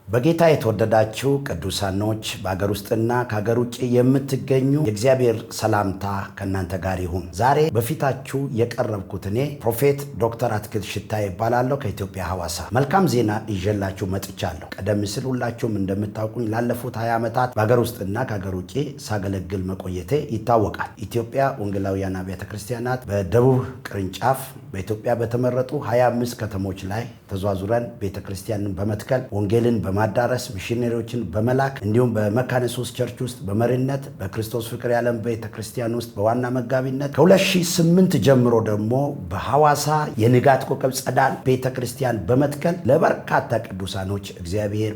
በጌታ የተወደዳችሁ ቅዱሳኖች በአገር ውስጥና ከሀገር ውጭ የምትገኙ የእግዚአብሔር ሰላምታ ከእናንተ ጋር ይሁን። ዛሬ በፊታችሁ የቀረብኩት እኔ ፕሮፌት ዶክተር አትክልት ሽታዬ እባላለሁ ከኢትዮጵያ ሐዋሳ። መልካም ዜና ይዤላችሁ መጥቻለሁ። ቀደም ሲል ሁላችሁም እንደምታውቁኝ ላለፉት 20 ዓመታት በአገር ውስጥና ከሀገር ውጭ ሳገለግል መቆየቴ ይታወቃል። ኢትዮጵያ ወንጌላውያን አብያተ ክርስቲያናት በደቡብ ቅርንጫፍ በኢትዮጵያ በተመረጡ 25 ከተሞች ላይ ተዟዙረን ቤተክርስቲያንን በመትከል ወንጌልን በማዳረስ ሚሽነሪዎችን በመላክ እንዲሁም በመካነ ኢየሱስ ቸርች ውስጥ በመሪነት በክርስቶስ ፍቅር የዓለም ቤተክርስቲያን ውስጥ በዋና መጋቢነት ከ2008 ጀምሮ ደግሞ በሐዋሳ የንጋት ኮከብ ጸዳል ቤተክርስቲያን በመትከል ለበርካታ ቅዱሳኖች እግዚአብሔር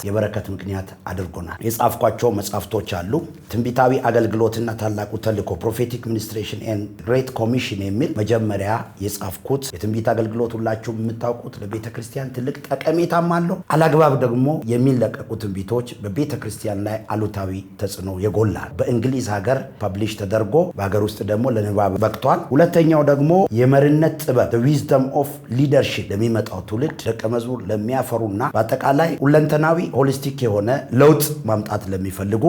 የበረከት ምክንያት አድርጎናል። የጻፍኳቸው መጻሕፍቶች አሉ። ትንቢታዊ አገልግሎትና ታላቁ ተልእኮ ፕሮፌቲክ ሚኒስትሬሽን ኤንድ ግሬት ኮሚሽን የሚል መጀመሪያ የጻፍኩት የትንቢት አገልግሎት ሁላችሁም የምታውቁት ለቤተክርስቲያን ትልቅ ጠቀሜታም አለው። አላግባብ ደግሞ የሚለቀቁ ትንቢቶች በቤተክርስቲያን ላይ አሉታዊ ተጽዕኖ የጎላል። በእንግሊዝ ሀገር ፐብሊሽ ተደርጎ በሀገር ውስጥ ደግሞ ለንባብ በቅቷል። ሁለተኛው ደግሞ የመሪነት ጥበብ the wisdom of leadership ለሚመጣው ትውልድ ደቀ መዝሙር ለሚያፈሩና በአጠቃላይ ሁለንተናዊ ሆሊስቲክ የሆነ ለውጥ ማምጣት ለሚፈልጉ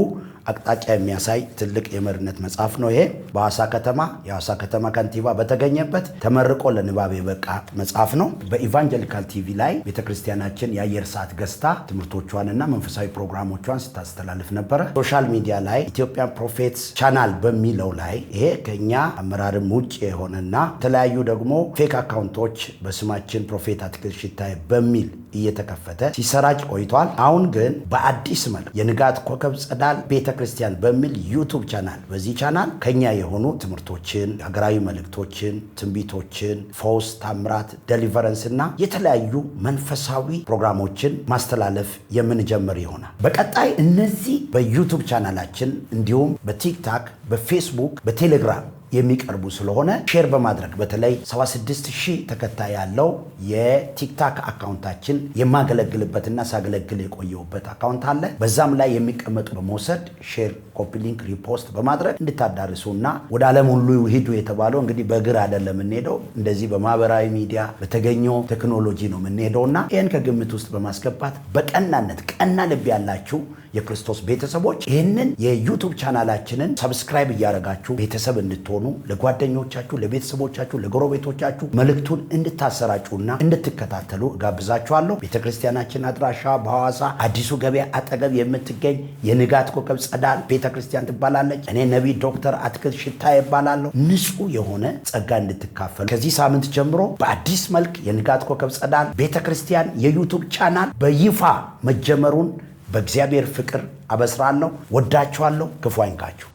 አቅጣጫ የሚያሳይ ትልቅ የመሪነት መጽሐፍ ነው። ይሄ በሐዋሳ ከተማ የሐዋሳ ከተማ ከንቲባ በተገኘበት ተመርቆ ለንባብ የበቃ መጽሐፍ ነው። በኢቫንጀሊካል ቲቪ ላይ ቤተክርስቲያናችን የአየር ሰዓት ገዝታ ትምህርቶቿንና መንፈሳዊ ፕሮግራሞቿን ስታስተላልፍ ነበረ። ሶሻል ሚዲያ ላይ ኢትዮጵያን ፕሮፌትስ ቻናል በሚለው ላይ ይሄ ከኛ አመራርም ውጭ የሆነና የተለያዩ ደግሞ ፌክ አካውንቶች በስማችን ፕሮፌት አትክልት ሽታዬ በሚል እየተከፈተ ሲሰራጭ ቆይቷል። አሁን ግን በአዲስ መልክ የንጋት ኮከብ ጸዳል ቤተክርስቲያን በሚል ዩቱብ ቻናል በዚህ ቻናል ከኛ የሆኑ ትምህርቶችን፣ ሀገራዊ መልእክቶችን፣ ትንቢቶችን፣ ፈውስ፣ ታምራት፣ ዴሊቨረንስ እና የተለያዩ መንፈሳዊ ፕሮግራሞችን ማስተላለፍ የምንጀምር ይሆናል። በቀጣይ እነዚህ በዩቱብ ቻናላችን እንዲሁም በቲክታክ፣ በፌስቡክ፣ በቴሌግራም የሚቀርቡ ስለሆነ ሼር በማድረግ በተለይ 76000 ተከታይ ያለው የቲክታክ አካውንታችን የማገለግልበትና ሳገለግል የቆየውበት አካውንት አለ። በዛም ላይ የሚቀመጡ በመውሰድ ሼር፣ ኮፒ ሊንክ፣ ሪፖስት በማድረግ እንድታዳርሱና ወደ ዓለም ሁሉ ሂዱ የተባለው እንግዲህ በእግር አይደለም የምንሄደው፣ እንደዚህ በማህበራዊ ሚዲያ በተገኘው ቴክኖሎጂ ነው የምንሄደውና ይህን ከግምት ውስጥ በማስገባት በቀናነት ቀና ልብ ያላችሁ የክርስቶስ ቤተሰቦች ይህንን የዩቱብ ቻናላችንን ሰብስክራይብ እያደረጋችሁ ቤተሰብ እንድትሆኑ ለጓደኞቻችሁ፣ ለቤተሰቦቻችሁ፣ ለጎረቤቶቻችሁ መልእክቱን እንድታሰራጩና እንድትከታተሉ እጋብዛችኋለሁ። ቤተክርስቲያናችን አድራሻ በሐዋሳ አዲሱ ገበያ አጠገብ የምትገኝ የንጋት ኮከብ ጸዳል ቤተክርስቲያን ትባላለች። እኔ ነቢይ ዶክተር አትክልት ሽታዬ እባላለሁ። ንጹህ የሆነ ጸጋ እንድትካፈሉ ከዚህ ሳምንት ጀምሮ በአዲስ መልክ የንጋት ኮከብ ጸዳል ቤተክርስቲያን የዩቱብ ቻናል በይፋ መጀመሩን በእግዚአብሔር ፍቅር አበስራለሁ። ወዳችኋለሁ። ክፉ አይንካችሁ።